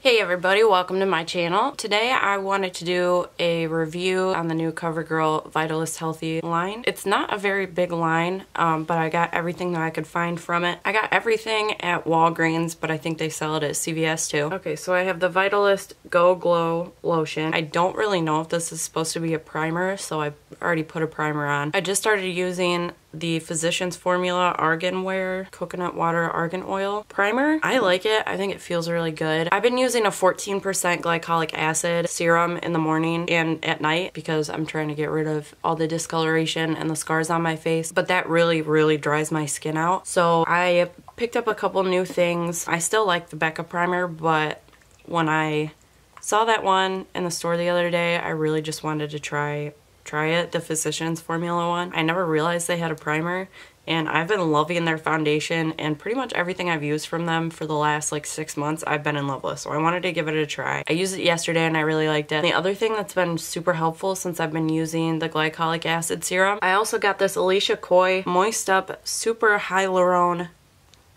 Hey everybody, welcome to my channel. Today I wanted to do a review on the new Covergirl Vitalist Healthy line. It's not a very big line, but I got everything that I could find from it. I got everything at Walgreens, but I think they sell it at CVS too. Okay, so I have the Vitalist Go Glow Lotion. I don't really know if this is supposed to be a primer, so I already put a primer on. I just started using the Physicians Formula Argan Wear Coconut Water Argan Oil Primer. I like it. I think it feels really good. I've been using a 14% glycolic acid serum in the morning and at night because I'm trying to get rid of all the discoloration and the scars on my face, but that really dries my skin out. So I picked up a couple new things. I still like the Becca primer, but when I saw that one in the store the other day, I really just wanted to try it, the Physicians Formula one. I never realized they had a primer, and I've been loving their foundation, and pretty much everything I've used from them for the last like 6 months I've been in love with, so I wanted to give it a try. I used it yesterday and I really liked it. And the other thing that's been super helpful since I've been using the glycolic acid serum, I also got this Alicia Coy Moist Up Super Hyaluronic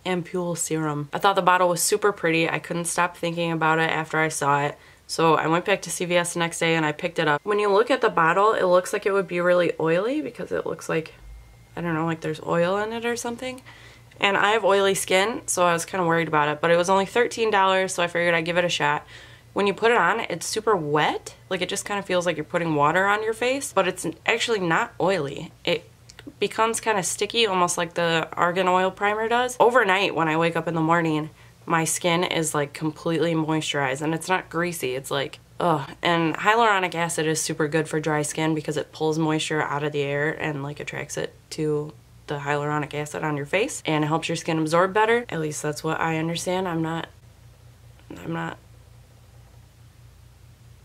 Ampoule Serum. I thought the bottle was super pretty. I couldn't stop thinking about it after I saw it. So I went back to CVS the next day and I picked it up. When you look at the bottle, it looks like it would be really oily because it looks like, I don't know, like there's oil in it or something. And I have oily skin, so I was kind of worried about it. But it was only $13, so I figured I'd give it a shot. When you put it on, it's super wet. Like it just kind of feels like you're putting water on your face, but it's actually not oily. It becomes kind of sticky, almost like the Argan Oil Primer does. Overnight, when I wake up in the morning, my skin is like completely moisturized and it's not greasy. It's like, ugh. And hyaluronic acid is super good for dry skin because it pulls moisture out of the air and like attracts it to the hyaluronic acid on your face, and it helps your skin absorb better. At least that's what I understand. I'm not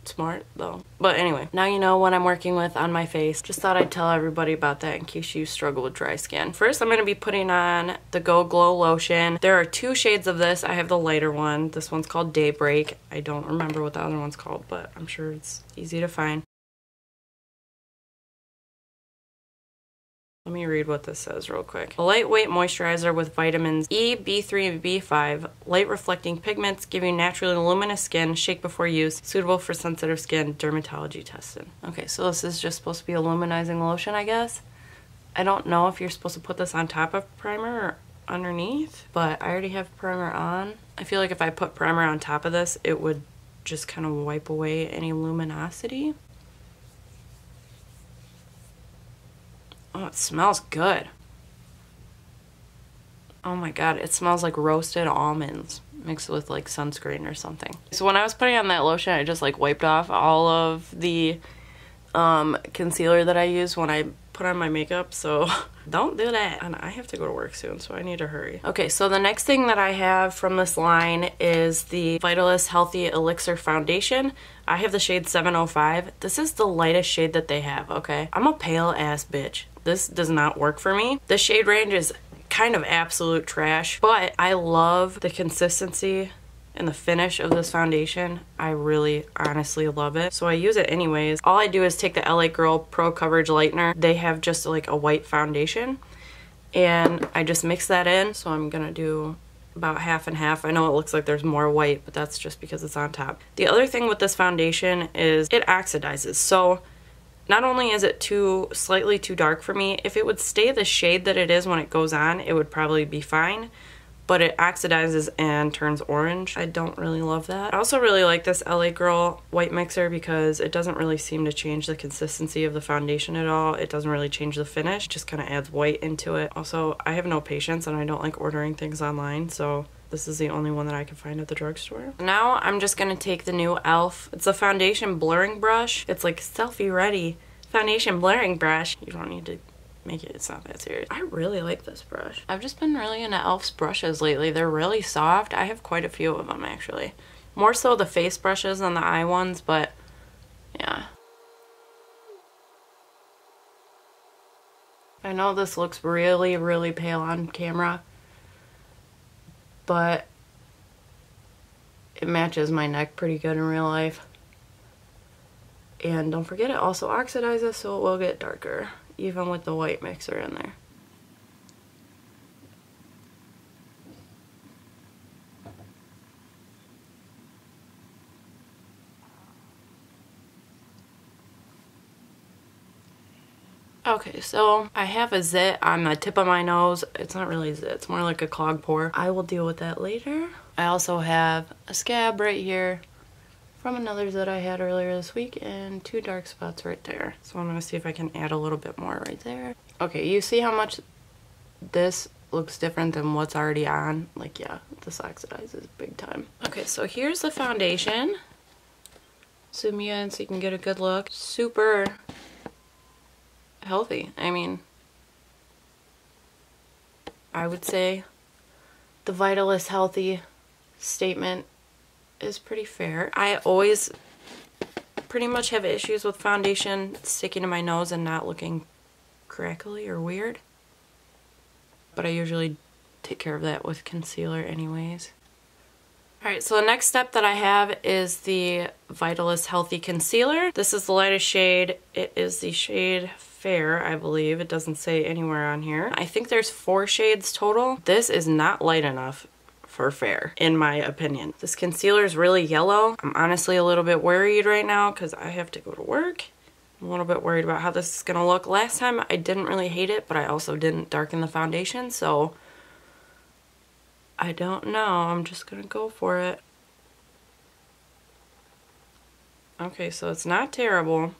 smart though. But anyway, now you know what I'm working with on my face. Just thought I'd tell everybody about that in case you struggle with dry skin. First, I'm going to be putting on the Go Glow Lotion. There are 2 shades of this. I have the lighter one. This one's called Daybreak. I don't remember what the other one's called, but I'm sure it's easy to find. Let me read what this says real quick. A lightweight moisturizer with vitamins E, B3, and B5, light reflecting pigments, giving naturally luminous skin, shake before use, suitable for sensitive skin, dermatology tested. Okay, so this is just supposed to be a luminizing lotion, I guess. I don't know if you're supposed to put this on top of primer or underneath, but I already have primer on. I feel like if I put primer on top of this, it would just kind of wipe away any luminosity. Oh, it smells good. Oh my god, it smells like roasted almonds mixed with like sunscreen or something. So when I was putting on that lotion, I just like wiped off all of the concealer that I use when I put on my makeup, so don't do that. And I have to go to work soon, so I need to hurry. Okay, so the next thing that I have from this line is the Vitalist Healthy Elixir Foundation. I have the shade 705. This is the lightest shade that they have, okay? I'm a pale ass bitch. This does not work for me. The shade range is kind of absolute trash, but I love the consistency and the finish of this foundation. I really honestly love it, so I use it anyways. All I do is take the LA Girl Pro Coverage Lightener. They have just like a white foundation, and I just mix that in. So I'm gonna do about half and half. I know it looks like there's more white, but that's just because it's on top. The other thing with this foundation is it oxidizes. So not only is it slightly too dark for me, if it would stay the shade that it is when it goes on, it would probably be fine. But it oxidizes and turns orange. I don't really love that. I also really like this LA Girl white mixer because it doesn't really seem to change the consistency of the foundation at all. It doesn't really change the finish. It just kind of adds white into it. Also, I have no patience and I don't like ordering things online, so this is the only one that I can find at the drugstore. Now I'm just gonna take the new e.l.f. It's a foundation blurring brush. It's like selfie ready foundation blurring brush. You don't need to make it, it's not that serious. I really like this brush. I've just been really into e.l.f.'s brushes lately. They're really soft. I have quite a few of them actually. More so the face brushes than the eye ones, but yeah. I know this looks really pale on camera, but it matches my neck pretty good in real life. And don't forget, it also oxidizes, so it will get darker, even with the white mixer in there. Okay, so I have a zit on the tip of my nose. It's not really a zit, it's more like a clog pore. I will deal with that later. I also have a scab right here from another zit I had earlier this week and 2 dark spots right there. So I'm gonna see if I can add a little bit more right there. Okay, you see how much this looks different than what's already on? Like, yeah, this oxidizes big time. Okay, so here's the foundation. Zoom you in so you can get a good look. Super healthy. I mean, I would say the vitalist healthy statement is pretty fair. I always pretty much have issues with foundation sticking to my nose and not looking crackly or weird, but I usually take care of that with concealer anyways. Alright, so the next step that I have is the Vitalist Healthy Concealer. This is the lightest shade. It is the shade Fair, I believe. It doesn't say anywhere on here. I think there's 4 shades total. This is not light enough for Fair, in my opinion. This concealer is really yellow. I'm honestly a little bit worried right now because I have to go to work. I'm a little bit worried about how this is going to look. Last time I didn't really hate it, but I also didn't darken the foundation, so I don't know. I'm just gonna go for it. Okay, so it's not terrible.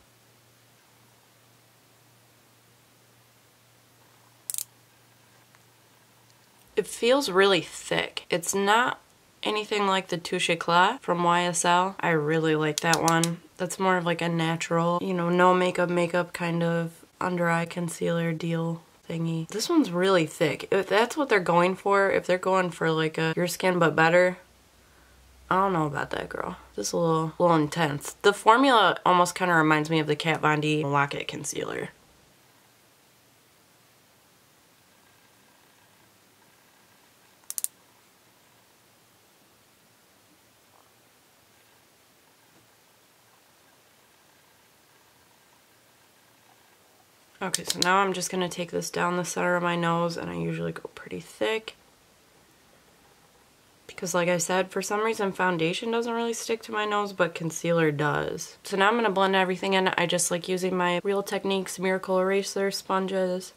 It feels really thick. It's not anything like the Touche Eclat from YSL. I really like that one. That's more of like a natural, you know, no makeup kind of under eye concealer deal thingy. This one's really thick. If that's what they're going for, if they're going for like a your skin but better, I don't know about that, girl. This is a little intense. The formula almost kind of reminds me of the Kat Von D Lock-It concealer. Okay, so now I'm just going to take this down the center of my nose, and I usually go pretty thick. Because like I said, for some reason foundation doesn't really stick to my nose, but concealer does. So now I'm going to blend everything in. I just like using my Real Techniques Miracle Eraser sponges.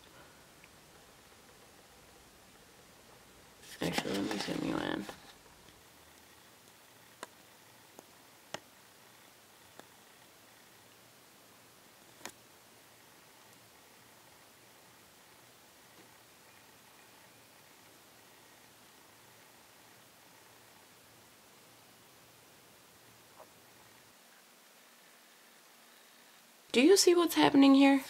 Actually, let me zoom you in. Do you see what's happening here?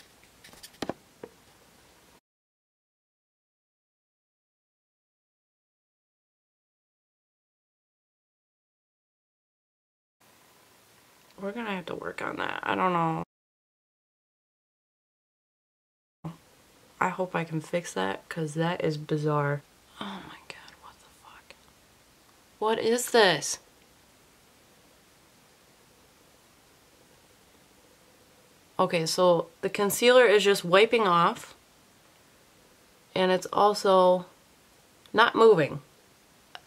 We're gonna have to work on that. I don't know. I hope I can fix that, because that is bizarre. Oh my god, what the fuck? What is this? Okay, so the concealer is just wiping off, and it's also not moving.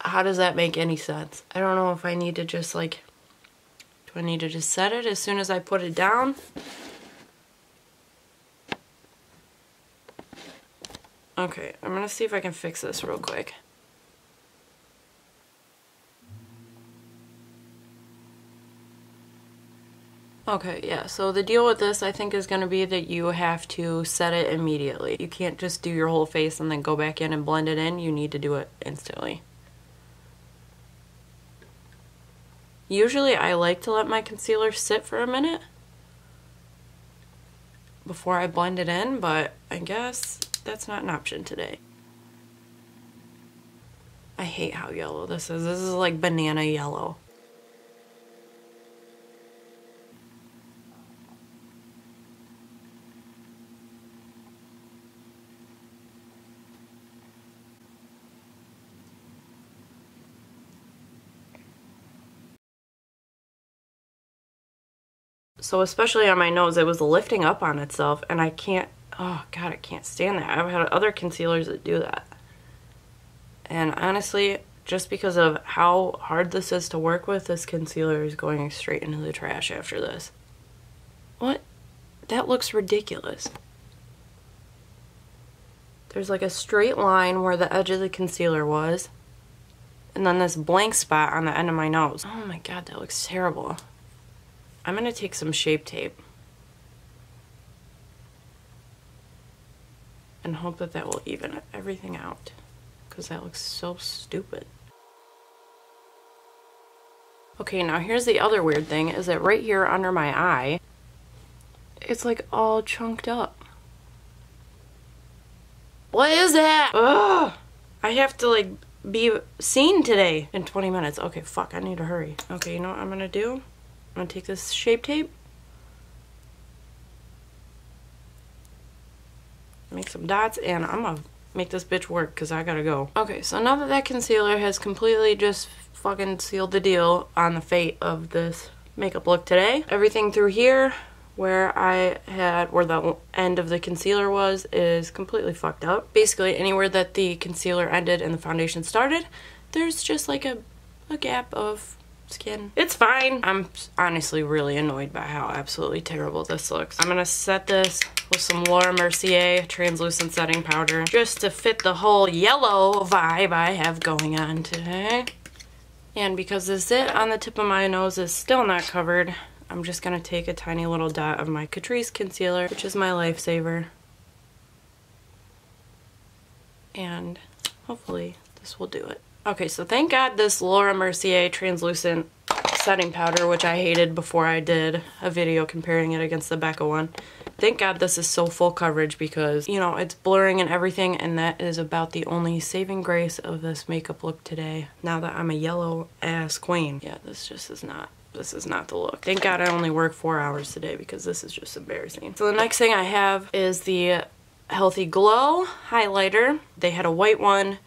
How does that make any sense? I don't know if I need to just like, do I need to just set it as soon as I put it down? Okay, I'm gonna see if I can fix this real quick. Okay, yeah, so the deal with this I think is going to be that you have to set it immediately. You can't just do your whole face and then go back in and blend it in. You need to do it instantly. Usually I like to let my concealer sit for a minute before I blend it in, but I guess that's not an option today. I hate how yellow this is. This is like banana yellow. So especially on my nose, it was lifting up on itself, and I can't, oh god, I can't stand that. I've had other concealers that do that. And honestly, just because of how hard this is to work with, this concealer is going straight into the trash after this. What? That looks ridiculous. there's like a straight line where the edge of the concealer was. And then this blank spot on the end of my nose. Oh my god, that looks terrible. I'm gonna take some Shape Tape and hope that that will even everything out, because that looks so stupid. Okay, now here's the other weird thing, is that right here under my eye, it's like all chunked up. What is that? Ugh! I have to like be seen today in 20 minutes. Okay, fuck, I need to hurry. Okay, you know what I'm gonna do? I'm gonna take this Shape Tape, make some dots, and I'm gonna make this bitch work because I gotta go. Okay, so now that that concealer has completely just fucking sealed the deal on the fate of this makeup look today, everything through here where the end of the concealer was is completely fucked up. Basically anywhere that the concealer ended and the foundation started, there's just like a gap of skin. It's fine. I'm honestly really annoyed by how absolutely terrible this looks. I'm gonna set this with some Laura Mercier translucent setting powder just to fit the whole yellow vibe I have going on today. And because the zit on the tip of my nose is still not covered, I'm just gonna take a tiny little dot of my Catrice concealer, which is my lifesaver. And hopefully this will do it. Okay, so thank God this Laura Mercier translucent setting powder, which I hated before I did a video comparing it against the Becca one. Thank God this is so full coverage because, you know, it's blurring and everything, and that is about the only saving grace of this makeup look today. Now that I'm a yellow ass queen. Yeah, this is not the look. Thank God I only work 4 hours today because this is just embarrassing. So the next thing I have is the Healthy Glow highlighter. They had a white one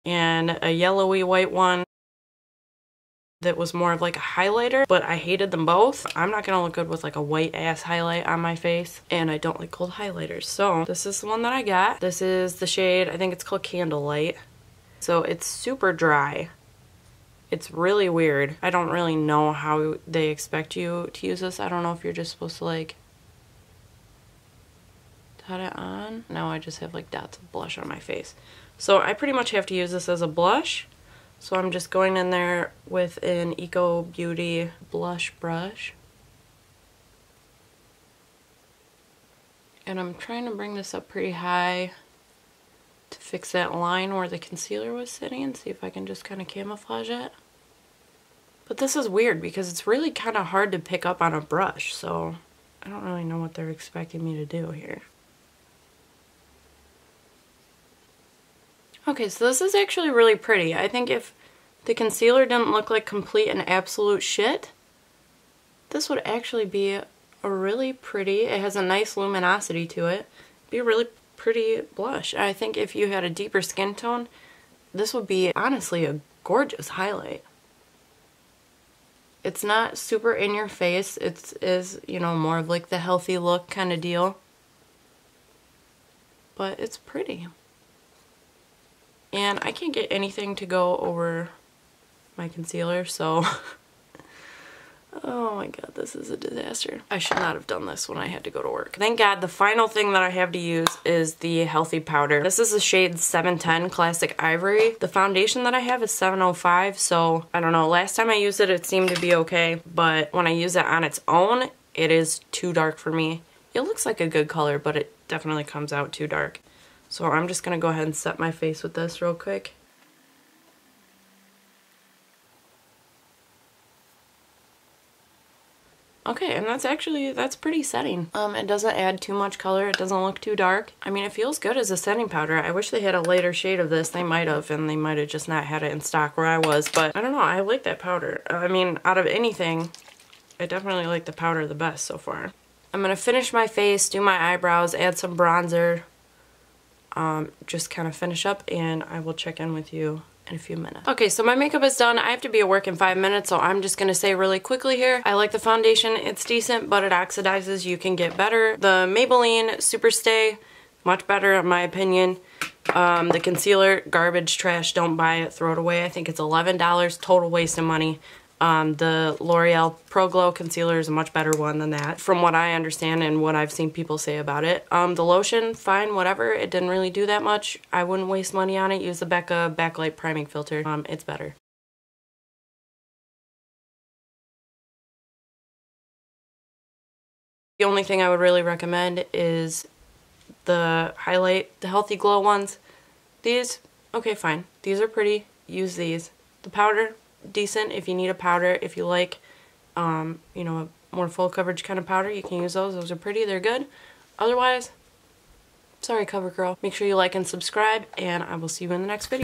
and a yellowy white one that was more of like a highlighter, but I hated them both. I'm not gonna look good with like a white ass highlight on my face, and I don't like cold highlighters. So this is the one that I got. This is the shade, I think it's called Candlelight. So it's super dry. It's really weird. I don't really know how they expect you to use this. I don't know if you're just supposed to like dot it on. Now I just have like dots of blush on my face. So I pretty much have to use this as a blush. So I'm just going in there with an Eco Beauty blush brush. And I'm trying to bring this up pretty high to fix that line where the concealer was sitting and see if I can just kind of camouflage it. But this is weird because it's really kind of hard to pick up on a brush, so I don't really know what they're expecting me to do here. Okay, so this is actually really pretty. I think if the concealer didn't look like complete and absolute shit, this would actually be a really pretty, it has a nice luminosity to it, be a really pretty blush. I think if you had a deeper skin tone, this would be honestly a gorgeous highlight. It's not super in your face, it is, you know, more of like the healthy look kind of deal. But it's pretty. And I can't get anything to go over my concealer, so oh my god, this is a disaster. I should not have done this when I had to go to work. Thank God the final thing that I have to use is the Healthy Powder. This is the shade 710 Classic Ivory. The foundation that I have is 705, so I don't know, last time I used it, it seemed to be okay, but when I use it on its own, it is too dark for me. It looks like a good color, but it definitely comes out too dark. So I'm just gonna go ahead and set my face with this real quick. Okay, and that's pretty setting. It doesn't add too much color, it doesn't look too dark. I mean, it feels good as a setting powder. I wish they had a lighter shade of this. They might have, and they might have just not had it in stock where I was, but I don't know, I like that powder. I mean, out of anything, I definitely like the powder the best so far. I'm gonna finish my face, do my eyebrows, add some bronzer, just kind of finish up, and I will check in with you in a few minutes. Okay, so my makeup is done. I have to be at work in 5 minutes, so I'm just gonna say really quickly here, I like the foundation. It's decent, but it oxidizes. You can get better. The Maybelline Superstay, much better in my opinion. The concealer, garbage, trash, don't buy it, throw it away. I think it's $11, total waste of money. The L'Oreal Pro Glow Concealer is a much better one than that, from what I understand and what I've seen people say about it. The lotion, fine, whatever. It didn't really do that much. I wouldn't waste money on it. Use the Becca Backlight Priming Filter. It's better. The only thing I would really recommend is the highlight, the Healthy Glow ones. These, okay, fine. These are pretty. Use these. The powder, decent if you need a powder. If you like, you know, a more full coverage kind of powder, you can use those. Those are pretty. They're good. Otherwise, sorry, CoverGirl. Make sure you like and subscribe, and I will see you in the next video.